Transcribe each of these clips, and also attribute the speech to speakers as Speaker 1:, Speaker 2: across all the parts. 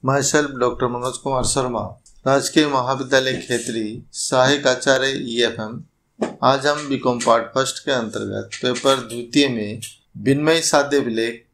Speaker 1: Myself doctor Manoj Kumar Sharma, राजकीय महाविद्यालय खेतरी, सहायक आचार्य EFM। आज हम बीकॉम पार्ट फर्स्ट के अंतर्गत पेपर द्वितीय में विनिमय साध्य विलेख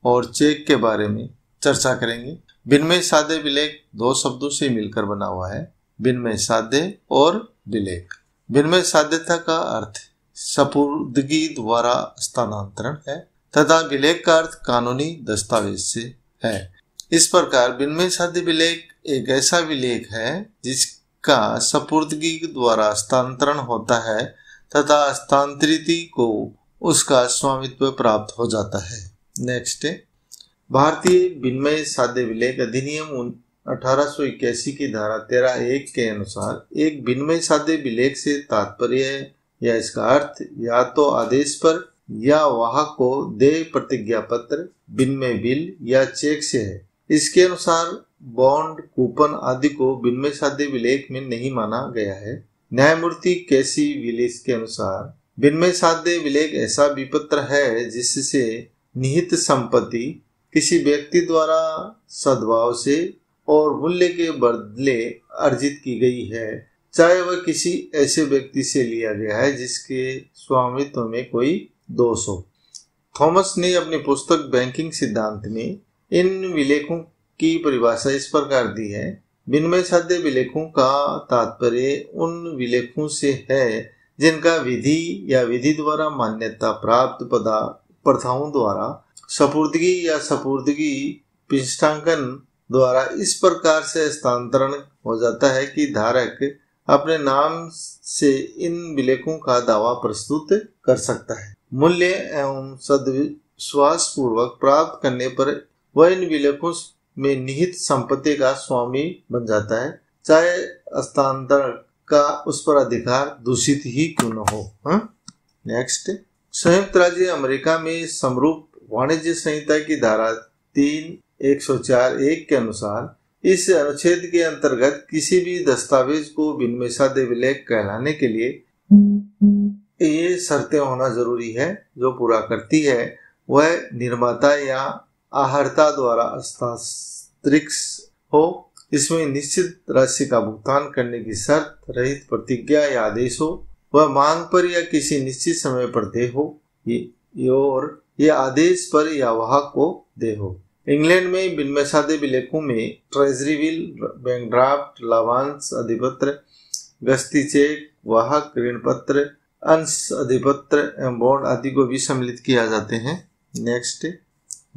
Speaker 1: और चेक के बारे में चर्चा करेंगे। विनिमय साध्य विलेख दो शब्दों से मिलकर बना हुआ है, विनिमय साध्य और विलेख। विनिमय साध्यता का अर्थ सपुर्दगी द्वारा स्थानांतरण है तथा विलेख का अर्थ कानूनी दस्तावेज से है। इस प्रकार विनिमय साध्य विलेख एक ऐसा विलेख है जिसका सपुर्दगी द्वारा हस्तांतरण होता है तथा हस्तांतरित को उसका स्वामित्व प्राप्त हो जाता है। नेक्स्ट, भारतीय विनिमय साध्य विलेख अधिनियम 1881 की धारा 13(1) के अनुसार एक विनिमय साध्य विलेख से तात्पर्य या इसका अर्थ या तो आदेश पर या वाहक को देय प्रतिज्ञा पत्र, विनिमय बिल या चेक से है। इसके अनुसार बॉन्ड, कूपन आदि को विनिमय साध्य विलेख में नहीं माना गया है। न्यायमूर्ति केसी विलिस के अनुसार विनिमय साध्य विलेख ऐसा विपत्र है जिससे निहित संपत्ति किसी व्यक्ति द्वारा सद्भाव से और मूल्य के बदले अर्जित की गई है, चाहे वह किसी ऐसे व्यक्ति से लिया गया है जिसके स्वामित्व में कोई दोष हो। थॉमस ने अपनी पुस्तक बैंकिंग सिद्धांत में इन विलेखों की परिभाषा इस प्रकार दी है। विनिमय साध्य विलेखों का तात्पर्य उन विलेखों से है जिनका विधि या विधि द्वारा मान्यता प्राप्त प्रथाओं द्वारा सपुर्दगी या सपुर्दगी पिष्टांकन द्वारा इस प्रकार से हस्तांतरण हो जाता है कि धारक अपने नाम से इन विलेखों का दावा प्रस्तुत कर सकता है। मूल्य एवं सद्विश्वास पूर्वक प्राप्त करने पर वह इन विलेखों में निहित संपत्ति का स्वामी बन जाता है, चाहे हस्तांतरण का उस पर अधिकार दूषित ही क्यों न हो। नेक्स्ट, संयुक्त राज्य अमेरिका में समरूप वाणिज्य संहिता की धारा 3(104)(1) के अनुसार इस अनुच्छेद के अंतर्गत किसी भी दस्तावेज को विनिमय साध्य विलेख कहलाने के लिए ये शर्तें होना जरूरी है। जो पूरा करती है वह निर्माता या आहर्ता द्वारा हस्तांतरित हो, इसमें निश्चित राशि का भुगतान करने की शर्त रहित प्रतिज्ञा या आदेश हो, वह मांग पर या किसी निश्चित समय पर दे हो और यह आदेश पर या वाहक को दे हो। इंग्लैंड में विनिमय साध्य विलेखों में ट्रेजरी बिल, बैंक ड्राफ्ट, लाभांश अधिपत्र, गस्ती चेक, वाहक ऋण पत्र, अंश अधिपत्र एवं बॉन्ड आदि को भी सम्मिलित किया जाते हैं। नेक्स्ट,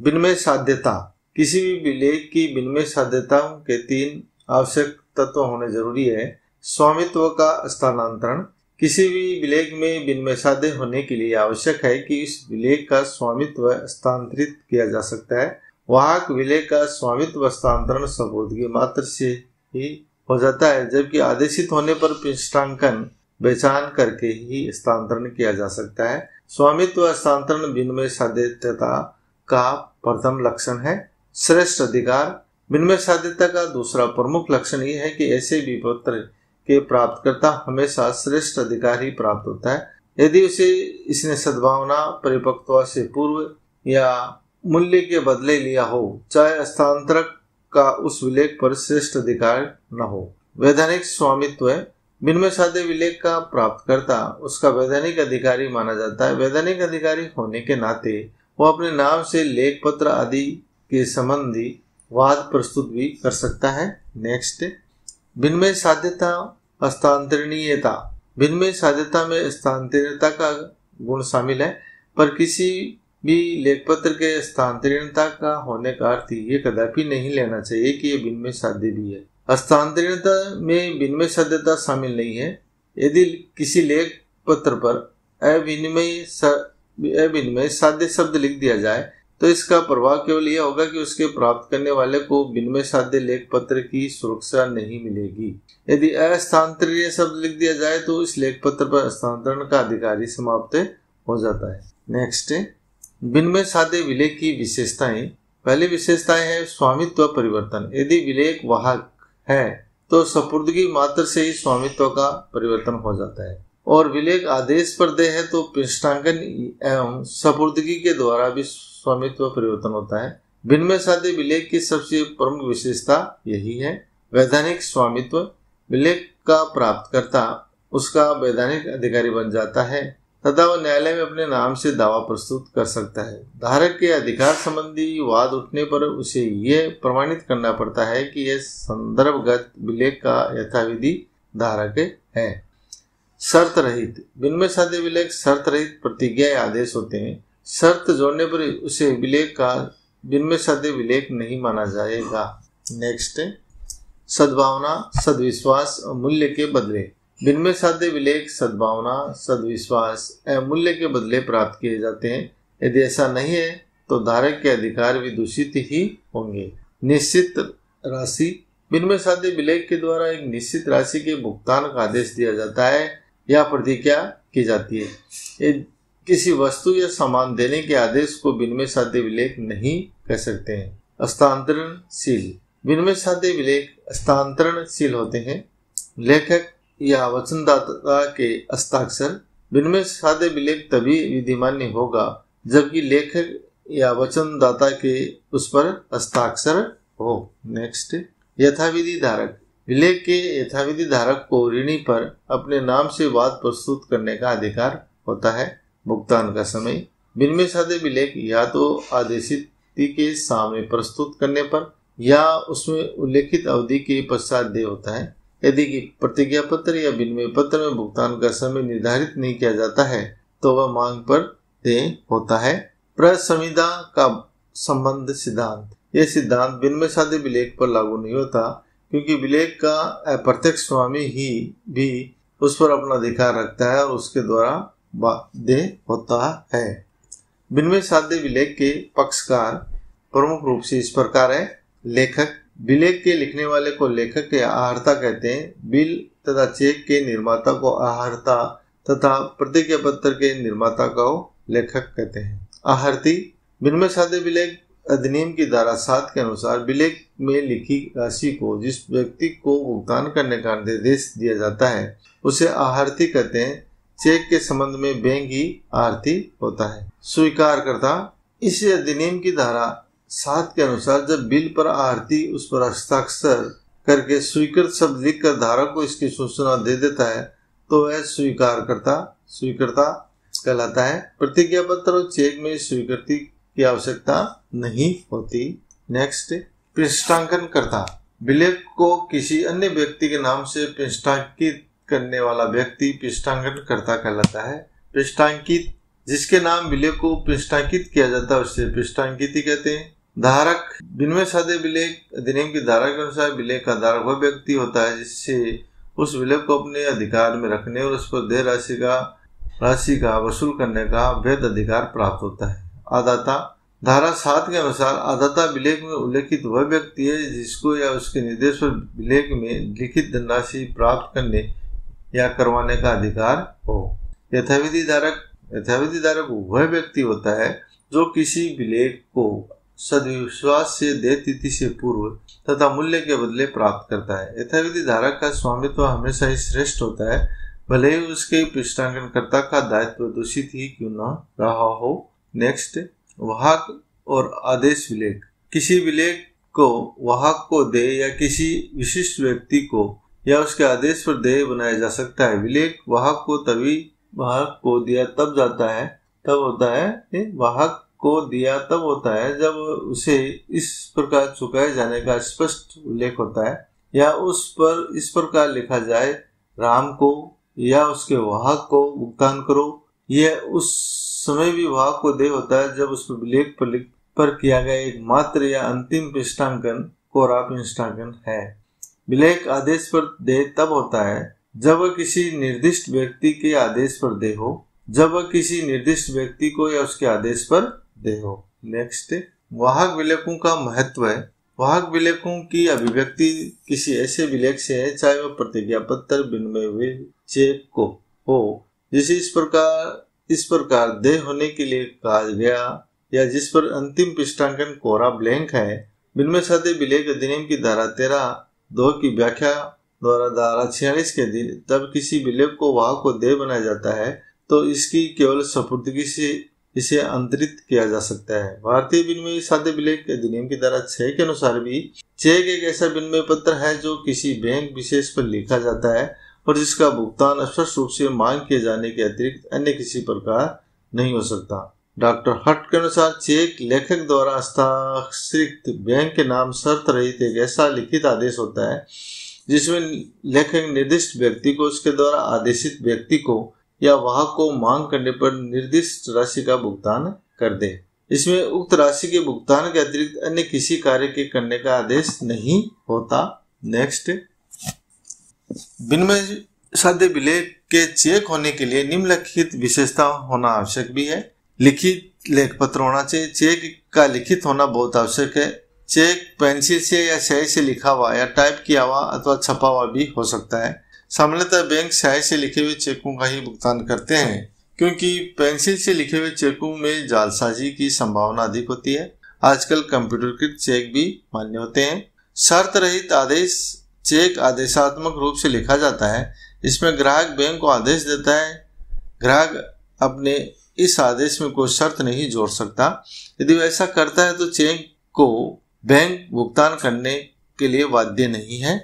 Speaker 1: विनिमय साध्यता। किसी भी विलेख की विनिमय साध्यताओं के 3 आवश्यक तत्व होने जरूरी है। स्वामित्व का स्थानांतरण। किसी भी विलेख में विनिमय साध्य होने के लिए आवश्यक है कि इस विलेख का स्वामित्व हस्तांतरित किया जा सकता है। वाहक विलेख का स्वामित्व हस्तांतरण सपुर्दगी मात्र से ही हो जाता है, जबकि आदेशित होने पर पिष्टांकन पहचान करके ही हस्तांतरण किया जा सकता है। स्वामित्व हस्तांतरण विनिमय साध्यता का प्रथम लक्षण है। श्रेष्ठ अधिकार। विनिमय साध्यता का दूसरा प्रमुख लक्षण यह है कि ऐसे विपत्र के प्राप्तकर्ता हमेशा श्रेष्ठ अधिकार ही प्राप्त होता है यदि उसे इसने सद्भावना, परिपक्वता से पूर्व या मूल्य के बदले लिया हो, चाहे हस्तांतरक का उस विलेख पर श्रेष्ठ अधिकार न हो। वैधानिक स्वामित्व। विनिमय साध्य विलेख का प्राप्तकर्ता उसका वैधानिक अधिकारी माना जाता है। वैधानिक अधिकारी होने के नाते वो अपने नाम से लेख पत्र आदि के संबंधी वाद प्रस्तुत भी कर सकता है। नेक्स्ट, विनिमय साध्यता हस्तांतरणीयता। विनिमय साध्यता में हस्तांतरणीयता का गुण शामिल है, पर किसी भी लेख पत्र के हस्तांतरणीयता का होने का अर्थ ये कदापि नहीं लेना चाहिए कि ये विनिमय साध्य भी है। हस्तांतरणीयता में विनिमय साध्यता शामिल नहीं है। यदि किसी लेख पत्र पर अविनिमय साध्य शब्द लिख दिया जाए तो इसका प्रभाव केवल यह होगा कि उसके प्राप्त करने वाले को विनिमय साध्य लेख पत्र की सुरक्षा नहीं मिलेगी। यदि अहस्तांतरणीय शब्द लिख दिया जाए तो इस लेख पत्र पर हस्तांतरण का अधिकारी समाप्त हो जाता है। नेक्स्ट, विनिमय साध्य विलेख की विशेषताएं। पहली विशेषताएं है स्वामित्व परिवर्तन। यदि विलेख वाहक है तो सपुर्दगी मात्र से ही स्वामित्व का परिवर्तन हो जाता है और विलेख आदेश पर दे है तो पिष्टांकन एवं सपुर्दगी के द्वारा भी स्वामित्व परिवर्तन होता है। विनिमय साध्य विलेख की सबसे प्रमुख विशेषता यही है। वैधानिक स्वामित्व, विलेख का प्राप्तकर्ता उसका वैधानिक अधिकारी बन जाता है तथा वह न्यायालय में अपने नाम से दावा प्रस्तुत कर सकता है। धारक के अधिकार संबंधी वाद उठने पर उसे यह प्रमाणित करना पड़ता है कि यह संदर्भगत विलेख का यथाविधि धारक है। शर्त रहित, विनिमय साध्य विलेख शर्त रहित प्रतिज्ञा या आदेश होते हैं। शर्त जोड़ने पर उसे विलेख का विनिमय साध्य विलेख नहीं माना जाएगा। नेक्स्ट, सद्भावना, सद्विश्वास और मूल्य के बदले। विनिमय साध्य विलेख सद्भावना, सद्विश्वास एवं मूल्य के बदले प्राप्त किए जाते हैं। यदि ऐसा नहीं है तो धारक के अधिकार भी दूषित ही होंगे। निश्चित राशि, विनिमय साध्य विलेख के द्वारा एक निश्चित राशि के भुगतान का आदेश दिया जाता है या प्रतिज्ञा की जाती है। किसी वस्तु या सामान देने के आदेश को विनिमय साध्य विलेख नहीं कह सकते हैं। हस्तांतरणशील, विनिमय साध्य विलेख हस्तांतरणशील होते हैं। लेखक या वचनदाता के हस्ताक्षर, विनिमय साध्य विलेख तभी विधिमान्य होगा जबकि लेखक या वचनदाता के उस पर हस्ताक्षर हो। नेक्स्ट, यथाविधि धारक, विलेख के यथाविधि धारक को ऋणी पर अपने नाम से वाद प्रस्तुत करने का अधिकार होता है। भुगतान का समय, विनिमय साध्य विलेख या तो आदेशित के सामने प्रस्तुत करने पर या उसमें उल्लेखित अवधि के पश्चात देय होता है। यदि प्रतिज्ञा पत्र या विनिमय पत्र में भुगतान का समय निर्धारित नहीं किया जाता है तो वह मांग पर देय होता है। प्रसंविदा का संबंध सिद्धांत, यह सिद्धांत विनिमय साध्य विलेख पर लागू नहीं होता क्योंकि विलेख का अप्रत्यक्ष स्वामी ही भी उस पर अपना अधिकार रखता है और उसके द्वारा देय होता है। विनिमय साध्य विलेख के पक्षकार प्रमुख रूप से इस प्रकार है। लेखक, विलेख के लिखने वाले को लेखक या आहर्ता कहते हैं। बिल तथा चेक के निर्माता को आहर्ता तथा प्रतिज्ञा पत्र के निर्माता को लेखक कहते हैं। आहर्ती, विनिमय साध्य विलेख अधिनियम की धारा 7 के अनुसार विलेख में लिखी राशि को जिस व्यक्ति को भुगतान करने का निर्देश दिया जाता है उसे आहर्ती कहते हैं। चेक के संबंध में बैंक ही आहर्ती होता है। स्वीकारकर्ता, इस अधिनियम की धारा 7 के अनुसार जब बिल पर आहर्ती उस पर हस्ताक्षर करके स्वीकृत शब्द लिखकर धारक को इसकी सूचना दे देता है तो वह स्वीकर्ता कहलाता है। प्रतिज्ञा पत्र और चेक में स्वीकृति की आवश्यकता नहीं होती। नेक्स्ट, पृष्ठांकन करता, विलेख को किसी अन्य व्यक्ति के नाम से पृष्ठांकित करने वाला व्यक्ति पृष्ठांकन करता कहलाता है। पृष्ठांकित, जिसके नाम विलेख को पृष्ठांकित किया जाता है उसे पृष्ठांकित कहते हैं। धारक, विनिमय साध्य विलेख अधिनियम की धारा के अनुसार विलेख का धारक वह व्यक्ति होता है जिससे उस विलेख को अपने अधिकार में रखने और उस पर देय राशि का वसूल करने का वैध अधिकार प्राप्त होता है। आदाता, धारा 7 के अनुसार आदाता विलेख में उल्लेखित वह व्यक्ति है जिसको या उसके निर्देश पर विलेख में लिखित धनराशि प्राप्त करने या करवाने का अधिकार हो। यथाविधि धारक वह व्यक्ति होता है जो किसी विलेख को सद्विश्वास से देय तिथि से पूर्व तथा मूल्य के बदले प्राप्त करता है। यथाविधि धारक का स्वामित्व हमेशा ही श्रेष्ठ होता है भले ही उसके पृष्ठांकनकर्ता का दायित्व दूषित ही क्यों न रहा हो। नेक्स्ट, वाहक और आदेश विलेख, किसी विलेख को वाहक को देय या किसी विशिष्ट व्यक्ति को या उसके आदेश पर देय बनाया जा सकता है। विलेख वाहक को दिया तब होता है जब उसे इस प्रकार चुकाए जाने का स्पष्ट उल्लेख होता है या उस पर इस प्रकार लिखा जाए, राम को या उसके वाहक को भुगतान करो। यह उस समय भी वाहक को देय होता है जब उस विलेख पर किया गया एक मात्र या अंतिम पृष्ठांकन कोरा पृष्ठांकन है। विलेख आदेश पर देय तब होता है जब वह किसी निर्दिष्ट व्यक्ति के आदेश पर देय हो, जब वह किसी निर्दिष्ट व्यक्ति को या उसके आदेश पर देय हो। नेक्स्ट, वाहक विलेखों का महत्व है। वाहक विलेखों की अभिव्यक्ति किसी ऐसे विलेख से है चाहे वह प्रतिज्ञा पत्र, विनिमय हुए चेक को हो जिसे इस प्रकार देय होने के लिए कहा गया या जिस पर अंतिम पृष्ठांकन कोरा ब्लैंक है। विनिमय साध्य विलेख अधिनियम की धारा 13(2) की व्याख्या द्वारा धारा 46 के दिन जब किसी विलेख को वाहक को देय बनाया जाता है तो इसकी केवल सपुर्दगी से इसे अंतरित किया जा सकता है। भारतीय विनिमय साध्य विलेख अधिनियम की धारा 6 के अनुसार भी चेक एक ऐसा विनिमय पत्र है जो किसी बैंक विशेष पर लिखा जाता है और जिसका भुगतान स्पष्ट रूप से मांग किए जाने के अतिरिक्त अन्य किसी प्रकार नहीं हो सकता। डॉक्टर हट के अनुसार चेक लेखक द्वारा हस्ताक्षरित बैंक के नाम शर्त रहित एक ऐसा लिखित आदेश होता है जिसमें लेखक निर्दिष्ट व्यक्ति को उसके द्वारा आदेशित व्यक्ति को या वाहक को मांग करने पर निर्दिष्ट राशि का भुगतान कर दे। इसमें उक्त राशि के भुगतान के अतिरिक्त अन्य किसी कार्य के करने का आदेश नहीं होता। नेक्स्ट, विनिमय साध्य विलेख के चेक होने के लिए निम्नलिखित विशेषता होना आवश्यक भी है। लिखित लेख पत्र होना चाहिए। चेक का लिखित होना बहुत आवश्यक है। चेक पेंसिल से या स्याही से लिखा हुआ या टाइप किया हुआ अथवा छपा हुआ भी हो सकता है। सामान्यतः बैंक स्याही से लिखे हुए चेकों का ही भुगतान करते हैं क्योंकि पेंसिल से लिखे हुए चेकों में जालसाजी की संभावना अधिक होती है। आजकल कंप्यूटरकृत चेक भी मान्य होते हैं। शर्त रहित आदेश चेक आदेशात्मक रूप से लिखा जाता है। इसमें ग्राहक बैंक को आदेश देता है। ग्राहक अपने इस आदेश में कोई शर्त नहीं जोड़ सकता। यदि वह ऐसा करता है तो चेक को बैंक भुगतान करने के लिए बाध्य नहीं है।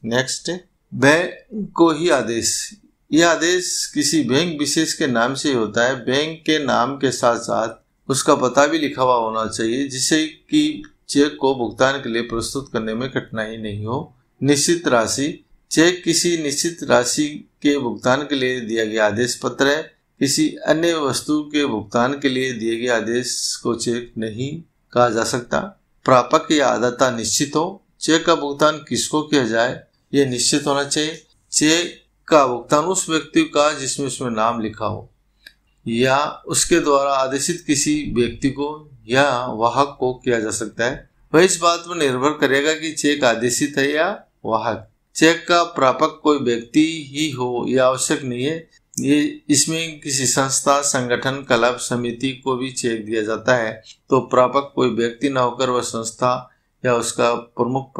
Speaker 1: नेक्स्ट, बैंक को ही आदेश। यह आदेश किसी बैंक विशेष के नाम से ही होता है। बैंक के नाम के साथ साथ उसका पता भी लिखा हुआ होना चाहिए जिससे कि चेक को भुगतान के लिए प्रस्तुत करने में कठिनाई नहीं हो। निश्चित राशि। चेक किसी निश्चित राशि के भुगतान के लिए दिया गया आदेश पत्र है। किसी अन्य वस्तु के भुगतान के लिए दिए गए आदेश को चेक नहीं कहा जा सकता। प्रापक या आदाता निश्चित हो। चेक का भुगतान किसको किया जाए यह निश्चित होना चाहिए। चेक का भुगतान उस व्यक्ति का जिसमें उसमें नाम लिखा हो या उसके द्वारा आदेशित किसी व्यक्ति को या वाहक को किया जा सकता है। वह इस बात पर निर्भर करेगा कि चेक आदेशित है या वाहक। चेक का प्रापक कोई व्यक्ति ही हो यह आवश्यक नहीं है। ये इसमें किसी संस्था, संगठन, क्लब, समिति को भी चेक दिया जाता है तो प्रापक कोई व्यक्ति न होकर वह संस्था या उसका प्रमुख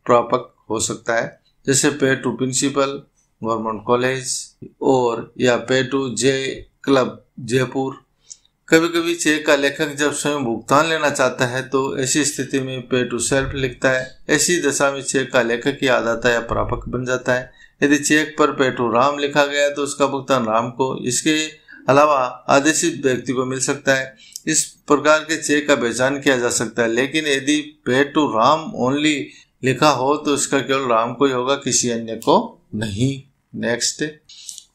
Speaker 1: प्रापक हो सकता है, जैसे पे टू प्रिंसिपल, गवर्नमेंट कॉलेज और या पे टू जे क्लब जयपुर। कभी कभी चेक का लेखक जब स्वयं भुगतान लेना चाहता है तो ऐसी स्थिति में पे टू सेल्फ लिखता है। ऐसी दशा में चेक का लेखक ही आदाता या प्रापक बन जाता है। यदि चेक पर पे टू राम लिखा गया तो उसका भुगतान राम को, इसके अलावा आदेशित व्यक्ति को मिल सकता है। इस प्रकार के चेक का पहचान किया जा सकता है। लेकिन यदि पे टू राम ओनली लिखा हो तो इसका केवल राम को ही होगा, किसी अन्य को नहीं। नेक्स्ट,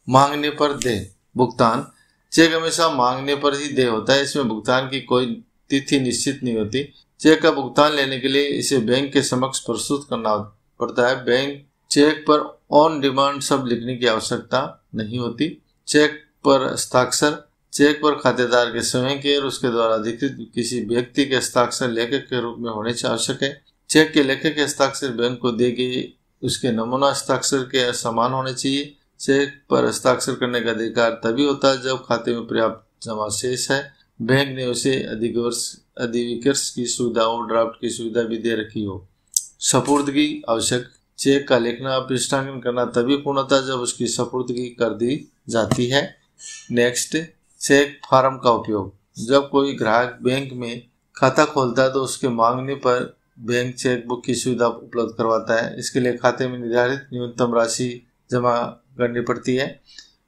Speaker 1: मांगने पर दे भुगतान। चेक हमेशा मांगने पर ही दे होता है। इसमें भुगतान की कोई तिथि निश्चित नहीं होती। चेक का भुगतान लेने के लिए इसे बैंक के समक्ष प्रस्तुत करना पड़ता है। बैंक चेक पर ऑन डिमांड शब्द लिखने की आवश्यकता नहीं होती। चेक पर हस्ताक्षर। चेक पर खातेदार के स्वयं के और उसके द्वारा अधिकृत किसी व्यक्ति के हस्ताक्षर लेखक के रूप में होने से आवश्यक है। चेक के लेखक के हस्ताक्षर बैंक को दी गई उसके नमूना हस्ताक्षर के समान होने चाहिए। चेक पर हस्ताक्षर करने का अधिकार तभी होता है जब खाते में पर्याप्त जमा शेष है, बैंक ने उसे अधिविकर्ष की सुविधा और ड्राफ्ट की सुविधा भी दे रखी हो। सपुर्दगी आवश्यक। चेक का लिखना पृष्ठांकन करना तभी पूर्ण होता है जब उसकी सपुर्दगी कर दी जाती है। नेक्स्ट, चेक फार्म का उपयोग। जब कोई ग्राहक बैंक में खाता खोलता है तो उसके मांगने पर बैंक चेकबुक की सुविधा उपलब्ध करवाता है। इसके लिए खाते में निर्धारित न्यूनतम राशि जमा करनी पड़ती है।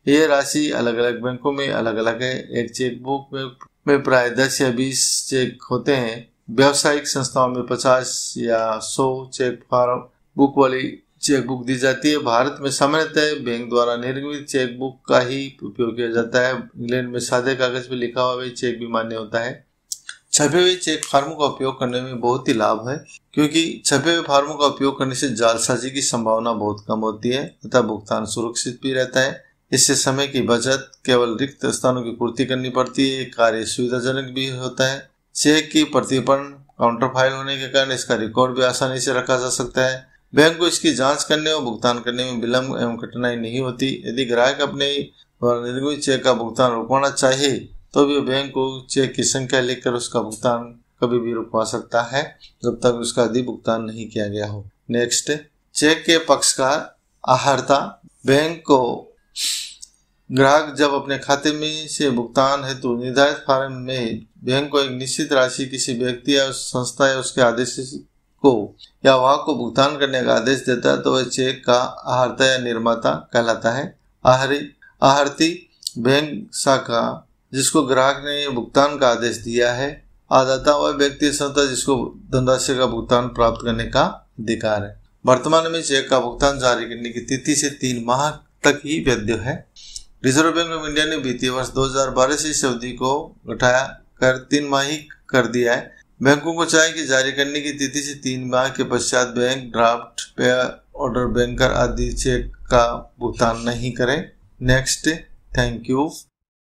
Speaker 1: ये राशि अलग अलग बैंकों में अलग अलग है। एक चेकबुक में प्राय 10 या 20 चेक होते हैं। व्यावसायिक संस्थाओं में 50 या 100 चेक फार्म बुक वाली चेकबुक दी जाती है। भारत में सामान्यतः बैंक द्वारा निर्मित चेकबुक का ही उपयोग किया जाता है। इंग्लैंड में सादे कागज पर लिखा हुआ चेक भी मान्य होता है। छपे हुए चेक फार्मों का उपयोग करने में बहुत ही लाभ है क्योंकि छपे हुए फार्मों का उपयोग करने से जालसाजी की संभावना बहुत कम होती है तथा भुगतान सुरक्षित भी रहता है। इससे समय की बचत, केवल रिक्त स्थानों की पूर्ति करनी पड़ती है। कार्य सुविधाजनक भी होता है। चेक की प्रतिपूर्ण काउंटर फाइल होने के कारण इसका रिकॉर्ड भी आसानी से रखा जा सकता है। बैंक को इसकी जांच करने और भुगतान करने में विलम्ब एवं कठिनाई नहीं होती। यदि ग्राहक अपने निर्मित चेक का भुगतान रुकवाना चाहे तो भी बैंक को चेक की संख्या लिखकर उसका भुगतान कभी भी रुकवा सकता है जब तक उसका अधिक भुगतान नहीं किया गया हो। नेक्स्ट, चेक के पक्षकार आहर्ता। बैंक को ग्राहक जब अपने खाते में से भुगतान हेतु निर्धारित फॉर्म में बैंक को एक निश्चित राशि किसी व्यक्ति या संस्था या उसके आदेश को या वाहक को भुगतान करने का आदेश देता है तो वह चेक का आहर्ता या निर्माता कहलाता है। आहर्ती बैंक शाखा जिसको ग्राहक ने भुगतान का आदेश दिया है। आदाता वह व्यक्ति या संस्था जिसको धनराशि का भुगतान प्राप्त करने का अधिकार है। वर्तमान में चेक का भुगतान जारी करने की तिथि से 3 माह तक ही वैध है। रिजर्व बैंक ऑफ इंडिया ने वित्तीय वर्ष 2012 से इस अवधि को घटाया कर 3 माह ही कर दिया है। बैंकों को चाहिए कि जारी करने की तिथि से 3 माह के पश्चात बैंक ड्राफ्ट, पे ऑर्डर, बैंकर आदि चेक का भुगतान नहीं करें। Next, thank you.